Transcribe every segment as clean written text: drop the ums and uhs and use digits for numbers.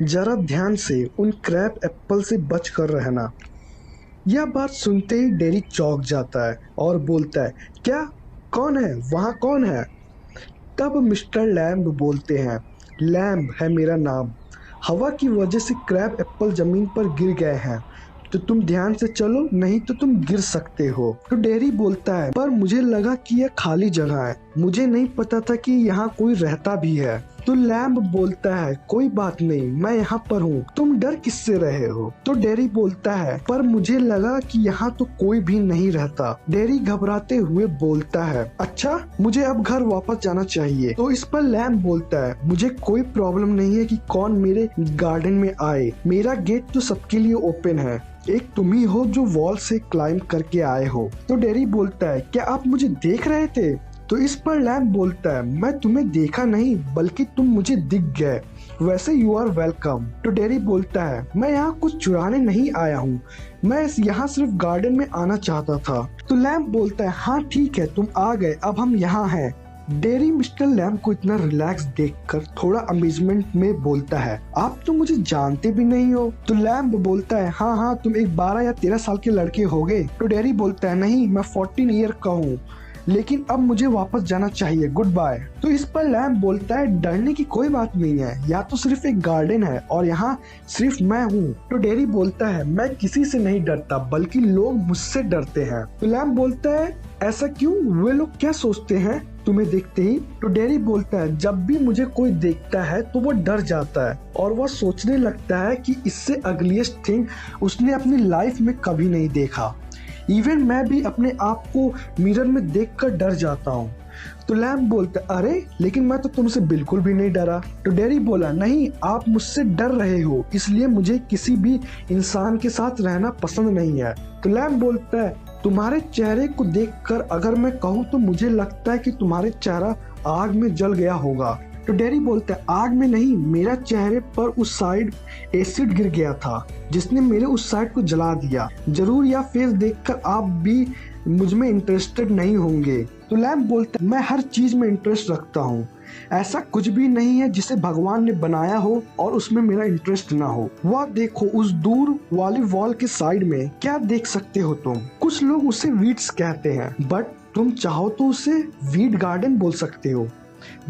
जरा ध्यान से उन क्रैब एप्पल से बच कर रहना। यह बात सुनते ही डेरिक चौंक जाता है और बोलता है, क्या? कौन है वहाँ? कौन है? तब मिस्टर लैम्ब बोलते हैं, लैम्ब है मेरा नाम। हवा की वजह से क्रैब एप्पल जमीन पर गिर गए हैं, तो तुम ध्यान से चलो, नहीं तो तुम गिर सकते हो। तो डेरी बोलता है, पर मुझे लगा कि यह खाली जगह है, मुझे नहीं पता था कि यहाँ कोई रहता भी है। तो लैम्ब बोलता है, कोई बात नहीं, मैं यहाँ पर हूँ, तुम डर किससे रहे हो? तो डेरी बोलता है, पर मुझे लगा कि यहाँ तो कोई भी नहीं रहता। डेरी घबराते हुए बोलता है, अच्छा, मुझे अब घर वापस जाना चाहिए। तो इस पर लैम्ब बोलता है, मुझे कोई प्रॉब्लम नहीं है कि कौन मेरे गार्डन में आए, मेरा गेट तो सबके लिए ओपन है, एक तुम ही हो जो वॉल से क्लाइंब करके आए हो। तो डेरी बोलता है, क्या आप मुझे देख रहे थे? तो इस पर लैम्ब बोलता है, मैं तुम्हें देखा नहीं, बल्कि तुम मुझे दिख गए, वैसे यू आर वेलकम। तो डेरी बोलता है, मैं यहाँ कुछ चुराने नहीं आया हूँ, मैं यहाँ सिर्फ गार्डन में आना चाहता था। तो लैम्ब बोलता है, हाँ ठीक है, तुम आ गए, अब हम यहाँ हैं। डेरी मिस्टर लैम्ब को इतना रिलैक्स देखकर थोड़ा अमेजमेंट में बोलता है, आप तो मुझे जानते भी नहीं हो। तो लैम्ब बोलता है, हाँ हाँ, तुम एक 12 या 13 साल के लड़के होगे। तो डेरी बोलता है, नहीं, मैं 14 ईयर का हूँ, लेकिन अब मुझे वापस जाना चाहिए, गुड बाय। तो इस पर लैम्ब बोलता है, डरने की कोई बात नहीं है, यहाँ तो सिर्फ एक गार्डन है और यहाँ सिर्फ मैं हूँ। तो डेरी बोलता है, मैं किसी से नहीं डरता, बल्कि लोग मुझसे डरते हैं। तो लैम्ब बोलता है, ऐसा क्यों? वे लोग क्या सोचते हैं तुम्हें देखते ही? तो डेरी बोलता है, जब भी मुझे कोई देखता है तो वो डर जाता है और वह सोचने लगता है कि इससे अगलीस्ट थिंग उसने अपनी लाइफ में कभी नहीं देखा। इवन मैं भी अपने आप को मिरर में देखकर डर जाता हूँ। तो लैम्ब बोलता है, अरे लेकिन मैं तो तुमसे बिल्कुल भी नहीं डरा। तो डेरी बोला, नहीं, आप मुझसे डर रहे हो, इसलिए मुझे किसी भी इंसान के साथ रहना पसंद नहीं है। तो लैम्ब बोलता है, तुम्हारे चेहरे को देखकर अगर मैं कहूँ तो मुझे लगता है कि तुम्हारे चेहरा आग में जल गया होगा। तो डेरी बोलता है, आग में नहीं, मेरा चेहरे पर उस साइड एसिड गिर गया था जिसने मेरे उस साइड को जला दिया। जरूर यह फेस देखकर आप भी मुझ में इंटरेस्टेड नहीं होंगे। तो लैम्ब बोलता है, मैं हर चीज में इंटरेस्ट रखता हूँ, ऐसा कुछ भी नहीं है जिसे भगवान ने बनाया हो और उसमें मेरा इंटरेस्ट ना हो। वह देखो, उस दूर वाली वॉल के साइड में क्या देख सकते हो तुम? कुछ लोग उसे वीड्स कहते हैं, बट तुम चाहो तो उसे वीड गार्डन बोल सकते हो,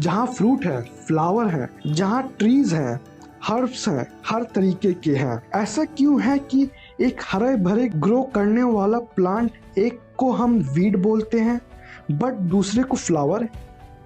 जहाँ फ्रूट है, फ्लावर है, जहाँ ट्रीज हैं, हर्ब्स हैं, हर तरीके के हैं। ऐसा क्यों है कि एक हरे भरे ग्रो करने वाला प्लांट, एक को हम वीड बोलते हैं बट दूसरे को फ्लावर?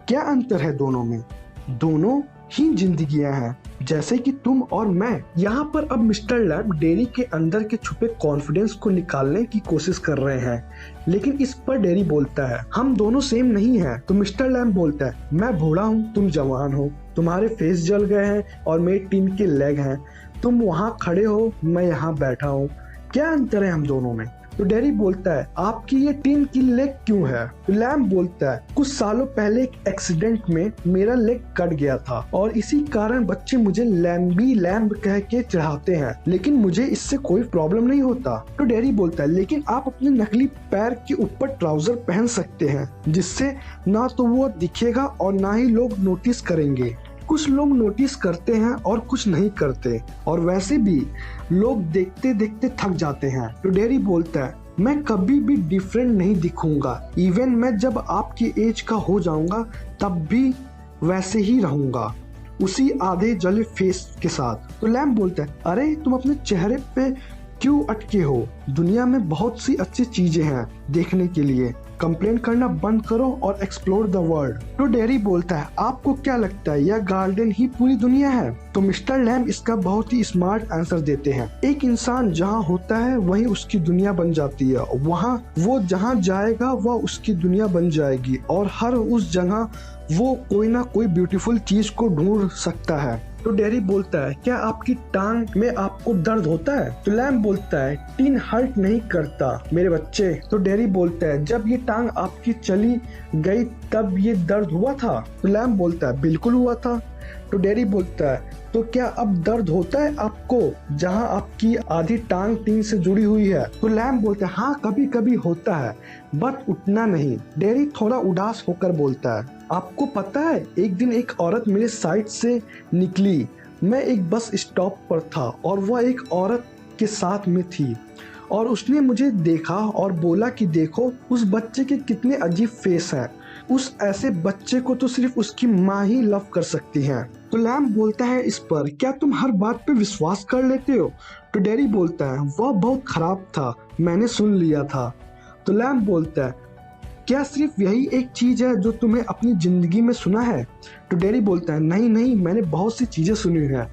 क्या अंतर है दोनों में? दोनों ही जिंदगियां हैं, जैसे कि तुम और मैं। यहाँ पर अब मिस्टर लैम्ब डेरी के अंदर के छुपे कॉन्फिडेंस को निकालने की कोशिश कर रहे हैं, लेकिन इस पर डेरी बोलता है, हम दोनों सेम नहीं हैं। तो मिस्टर लैम्ब बोलता है, मैं बूढ़ा हूँ, तुम जवान हो, तुम्हारे फेस जल गए हैं और मेरे टीन के लेग हैं, तुम वहाँ खड़े हो, मैं यहाँ बैठा हूँ, क्या अंतर है हम दोनों में? तो डेरी बोलता है, आपकी ये टीन की लेग क्यों है? तो लैम्ब बोलता है, कुछ सालों पहले एक एक्सीडेंट में मेरा लेग कट गया था और इसी कारण बच्चे मुझे लैम्बी लैम्ब कह के चढ़ाते हैं, लेकिन मुझे इससे कोई प्रॉब्लम नहीं होता। तो डेरी बोलता है, लेकिन आप अपने नकली पैर के ऊपर ट्राउजर पहन सकते हैं, जिससे ना तो वो दिखेगा और ना ही लोग नोटिस करेंगे। कुछ लोग नोटिस करते हैं और कुछ नहीं करते, और वैसे भी लोग देखते देखते थक जाते हैं। तो डेरी बोलता है, मैं कभी भी डिफरेंट नहीं दिखूंगा, इवन मैं जब आपकी एज का हो जाऊंगा तब भी वैसे ही रहूंगा, उसी आधे जले फेस के साथ। तो लैम्ब बोलता है, अरे तुम अपने चेहरे पे क्यों अटके हो? दुनिया में बहुत सी अच्छी चीजें हैं देखने के लिए, कंप्लेन करना बंद करो और एक्सप्लोर द वर्ल्ड। तो डेरी बोलता है, आपको क्या लगता है यह गार्डन ही पूरी दुनिया है? तो मिस्टर लैम्ब इसका बहुत ही स्मार्ट आंसर देते हैं, एक इंसान जहाँ होता है वहीं उसकी दुनिया बन जाती है, वहाँ वो जहाँ जाएगा वह उसकी दुनिया बन जाएगी, और हर उस जगह वो कोई ना कोई ब्यूटीफुल चीज को ढूंढ सकता है। तो डेरी बोलता है, क्या आपकी टांग में आपको दर्द होता है? तो लैम्ब बोलता है, टीन हर्ट नहीं करता मेरे बच्चे। तो डेरी बोलता है, जब ये टांग आपकी चली गई तब ये दर्द हुआ था? तो लैम्ब बोलता है, बिल्कुल हुआ था। तो डेरी बोलता है, तो क्या अब दर्द होता है आपको जहां आपकी आधी टांग टीन से जुड़ी हुई है? तो लैम्ब बोलता है, हाँ कभी कभी होता है, बट उतना नहीं। डेरी थोड़ा उदास होकर बोलता है, आपको पता है एक दिन एक औरत मेरे साइड से निकली, मैं एक बस स्टॉप पर था और वह एक औरत के साथ में थी और उसने मुझे देखा और बोला कि देखो उस बच्चे के कितने अजीब फेस हैं। उस ऐसे बच्चे को तो सिर्फ उसकी माँ ही लव कर सकती है। तो लैम बोलता है इस पर क्या तुम हर बात पे विश्वास कर लेते हो? तो डैरी बोलता है वह बहुत खराब था, मैंने सुन लिया था। तो लैम बोलता है क्या सिर्फ यही एक चीज है जो तुम्हें अपनी जिंदगी में सुना है? तो डैरी बोलता है नहीं नहीं, मैंने बहुत सी चीजें सुनी हैं।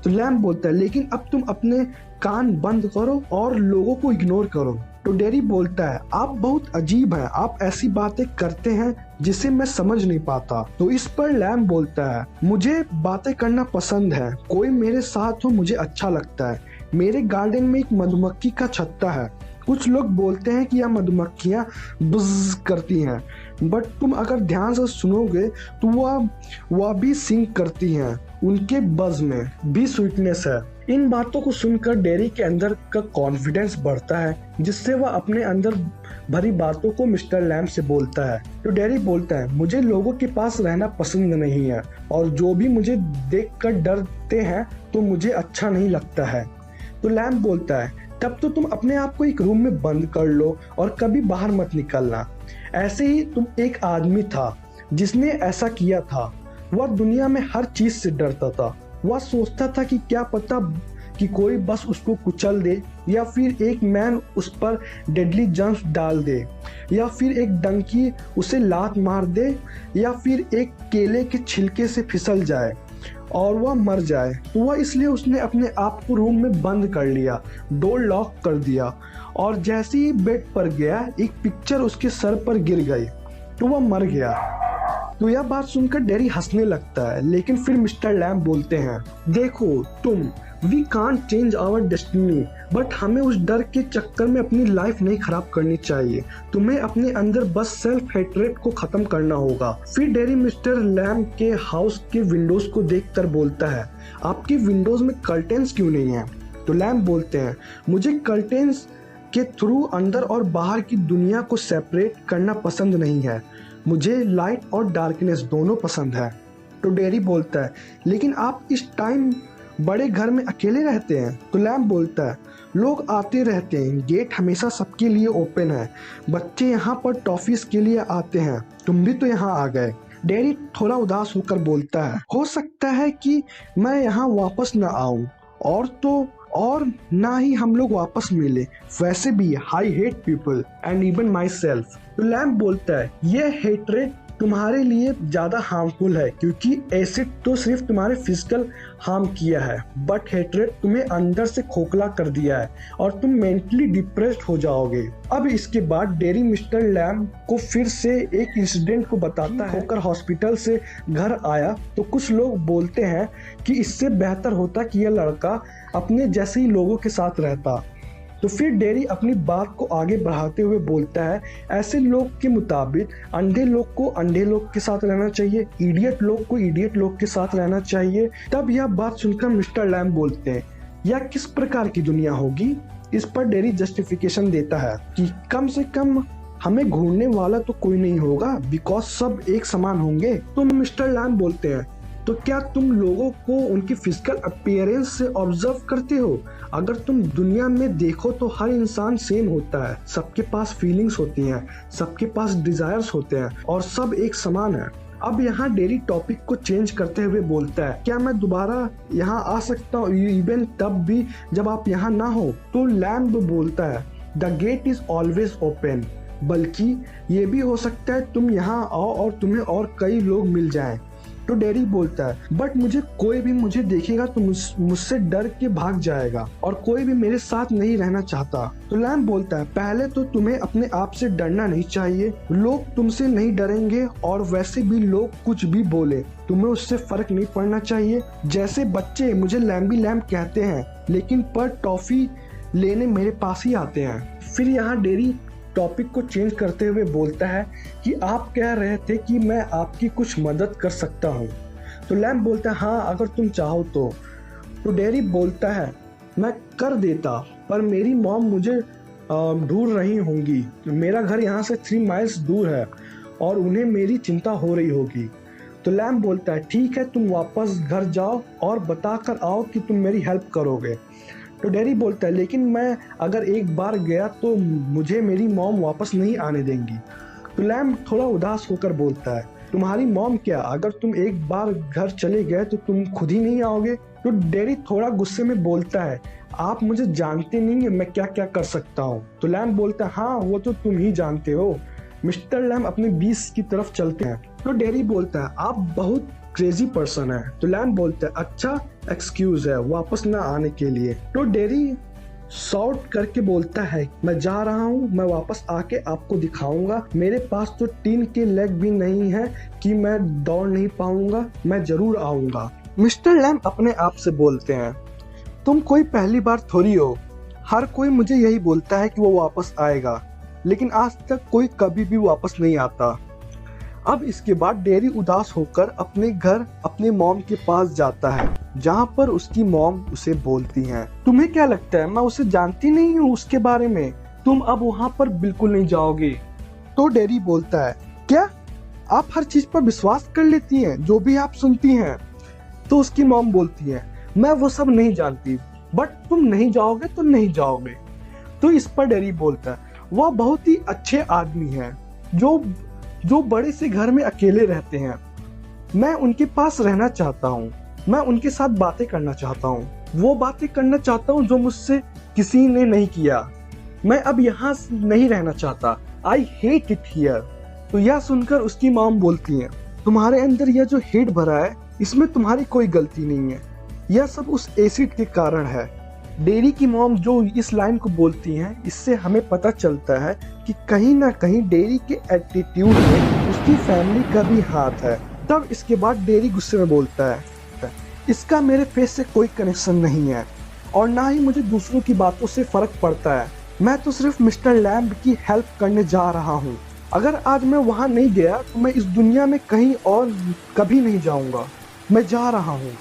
तो लैम बोलता है लेकिन अब तुम अपने कान बंद करो और लोगों को इग्नोर करो। तो डैरी बोलता है आप बहुत अजीब हैं, आप ऐसी बातें करते हैं जिसे मैं समझ नहीं पाता। तो इस पर लैम बोलता है मुझे बातें करना पसंद है, कोई मेरे साथ हो मुझे अच्छा लगता है। मेरे गार्डन में एक मधुमक्खी का छत्ता है। कुछ लोग बोलते हैं कि यह मधुमक्खियां बुज़ करती हैं, बट तुम अगर ध्यान से सुनोगे तो वह भी सिंग करती हैं, उनके बज़ में भी स्वीटनेस है। इन बातों को सुनकर डैरी के अंदर का कॉन्फिडेंस बढ़ता है, जिससे वह अपने अंदर भरी बातों को मिस्टर लैम से बोलता है। तो डैरी बोलता है मुझे लोगों के पास रहना पसंद नहीं है और जो भी मुझे देखकर डरते हैं तो मुझे अच्छा नहीं लगता है। तो लैम बोलता है तब तो तुम अपने आप को एक रूम में बंद कर लो और कभी बाहर मत निकलना। ऐसे ही तुम एक आदमी था जिसने ऐसा किया था। वह दुनिया में हर चीज से डरता था। वह सोचता था कि क्या पता कि कोई बस उसको कुचल दे, या फिर एक मैन उस पर डेडली जंप डाल दे, या फिर एक डंकी उसे लात मार दे, या फिर एक केले के छिलके से फिसल जाए और वह मर जाए। तो वह इसलिए उसने अपने आप को रूम में बंद कर लिया, डोर लॉक कर दिया, और जैसे ही बेड पर गया एक पिक्चर उसके सर पर गिर गई तो वह मर गया। तो यह बात सुनकर डैरी हंसने लगता है, लेकिन फिर मिस्टर लैम बोलते हैं देखो तुम we can't change our destiny, but हमें उस डर के चक्कर में अपनी लाइफ नहीं खराब करनी चाहिए। तुम्हें अपने अंदर बस सेल्फ हेट्रेट को खत्म करना होगा। फिर डैरी मिस्टर लैम के हाउस के विंडोज को देखकर बोलता है आपकी विंडोज में कर्टेन्स क्यों नहीं है? तो लैम बोलते हैं मुझे कर्टेन्स के थ्रू अंदर और बाहर की दुनिया को सेपरेट करना पसंद नहीं है, मुझे लाइट और डार्कनेस दोनों पसंद है। तो डैरी बोलता है लेकिन आप इस टाइम बड़े घर में अकेले रहते हैं। तो लैम बोलता है लोग आते रहते हैं, गेट हमेशा सबके लिए ओपन है, बच्चे यहाँ पर टॉफीज के लिए आते हैं, तुम भी तो यहाँ आ गए। डैडी थोड़ा उदास होकर बोलता है हो सकता है कि मैं यहाँ वापस न आऊँ और ना ही हम लोग वापस मिले, वैसे भी I hate people and even my self. तो लैम बोलता है ये हेटरेट तुम्हारे लिए ज्यादा हार्मफुल है, क्योंकि एसिड तो सिर्फ तुम्हारे फिजिकल हार्म किया है, बट हेटरेट तुम्हें अंदर से खोखला कर दिया है और तुम मेंटली डिप्रेस्ड हो जाओगे। अब इसके बाद डैरी मिस्टर लैम को फिर से एक इंसिडेंट को बताता है। होकर हॉस्पिटल से घर आया तो कुछ लोग बोलते हैं कि इससे बेहतर होता कि यह लड़का अपने जैसे ही लोगों के साथ रहता। तो फिर डैरी अपनी बात को आगे बढ़ाते हुए बोलता है ऐसे लोग के मुताबिक अंधे लोग को अंधे लोग के साथ रहना चाहिए, इडियट लोग को इडियट लोग के साथ रहना चाहिए। तब यह बात सुनकर मिस्टर लैम बोलते हैं यह किस प्रकार की दुनिया होगी? इस पर डैरी जस्टिफिकेशन देता है कि कम से कम हमें घूरने वाला तो कोई नहीं होगा, बिकॉज सब एक समान होंगे। तो मिस्टर लैम बोलते हैं तो क्या तुम लोगों को उनकी फिजिकल अपीयरेंस से ऑब्जर्व करते हो? अगर तुम दुनिया में देखो तो हर इंसान सेम होता है, सबके पास फीलिंग्स होती हैं, सबके पास डिजायर्स होते हैं और सब एक समान है। अब यहाँ डैरी टॉपिक को चेंज करते हुए बोलता है क्या मैं दोबारा यहाँ आ सकता हूँ, इवन तब भी जब आप यहाँ ना हो? तो लैम बोलता है the gate is always open, बल्कि ये भी हो सकता है तुम यहाँ आओ और तुम्हें और कई लोग मिल जाएं। तो डैरी बोलता है बट कोई भी मुझे देखेगा तो मुझसे डर के भाग जाएगा और कोई भी मेरे साथ नहीं रहना चाहता। तो लैम बोलता है पहले तो तुम्हें अपने आप से डरना नहीं चाहिए, लोग तुमसे नहीं डरेंगे और वैसे भी लोग कुछ भी बोले तुम्हें उससे फर्क नहीं पड़ना चाहिए। जैसे बच्चे मुझे लैम्बी लैम्ब कहते हैं लेकिन पर टॉफी लेने मेरे पास ही आते हैं। फिर यहाँ डैरी टॉपिक को चेंज करते हुए बोलता है कि आप कह रहे थे कि मैं आपकी कुछ मदद कर सकता हूँ। तो लैम बोलता है हाँ अगर तुम चाहो तो। डैरी बोलता है मैं कर देता, पर मेरी मॉम मुझे ढूंढ रही होंगी, मेरा घर यहाँ से 3 माइल्स दूर है और उन्हें मेरी चिंता हो रही होगी। तो लैम्ब बोलता है ठीक है, तुम वापस घर जाओ और बता कर आओ कि तुम मेरी हेल्प करोगे। तो डैडी बोलता है लेकिन मैं अगर एक बार गया तो मुझे मेरी मॉम वापस नहीं आने देंगी। तो लैम्ब थोड़ा उदास होकर बोलता है तुम्हारी मॉम क्या, अगर तुम एक बार घर चले गए तो तुम खुद ही नहीं आओगे। तो डैडी थोड़ा गुस्से में बोलता है आप मुझे जानते नहीं है, मैं क्या क्या कर सकता हूँ। तो लैम्ब बोलता है हाँ वो तो तुम ही जानते हो। मिस्टर लैम्ब अपने 20 की तरफ चलते हैं। तो डैडी बोलता है आप बहुत क्रेजी पर्सन है। तो लैम्ब बोलता है अच्छा एक्सक्यूज है वापस ना आने के लिए। तो डैडी शॉर्ट करके बोलता है मैं जा रहा हूँ, मैं वापस आके आपको दिखाऊंगा। मेरे पास तो 3 के लेग भी नहीं है कि मैं दौड़ नहीं पाऊंगा, मैं जरूर आऊंगा। मिस्टर लैम्ब अपने आप से बोलते हैं तुम कोई पहली बार थोड़ी हो, हर कोई मुझे यही बोलता है कि वो वापस आएगा, लेकिन आज तक कोई कभी भी वापस नहीं आता। अब इसके बाद डैडी उदास होकर अपने घर अपने मॉम के पास जाता है, जहाँ पर उसकी मॉम उसे बोलती हैं तुम्हें क्या लगता है मैं उसे जानती नहीं हूँ उसके बारे में, तुम अब वहाँ पर बिल्कुल नहीं जाओगे। तो डैडी बोलता है क्या आप हर चीज पर विश्वास कर लेती हैं जो भी आप सुनती हैं। तो उसकी मॉम बोलती है मैं वो सब नहीं जानती, बट तुम नहीं जाओगे तो नहीं जाओगे। तो इस पर डैडी बोलता है वह बहुत ही अच्छे आदमी हैं जो बड़े से घर में अकेले रहते हैं, मैं उनके पास रहना चाहता हूँ, मैं उनके साथ बातें करना चाहता हूँ, वो बातें करना चाहता हूँ जो मुझसे किसी ने नहीं किया, मैं अब यहाँ नहीं रहना चाहता, आई हेट इट हियर। तो यह सुनकर उसकी मॉम बोलती है तुम्हारे अंदर यह जो हेट भरा है इसमें तुम्हारी कोई गलती नहीं है, यह सब उस एसिड के कारण है। डैडी की मॉम जो इस लाइन को बोलती हैं इससे हमें पता चलता है कि कहीं ना कहीं डैडी के एटीट्यूड में उसकी फैमिली का भी हाथ है। तब इसके बाद डैडी गुस्से में बोलता है इसका मेरे फेस से कोई कनेक्शन नहीं है और ना ही मुझे दूसरों की बातों से फर्क पड़ता है, मैं तो सिर्फ मिस्टर लैम्ब की हेल्प करने जा रहा हूँ। अगर आज मैं वहाँ नहीं गया तो मैं इस दुनिया में कहीं और कभी नहीं जाऊँगा, मैं जा रहा हूँ।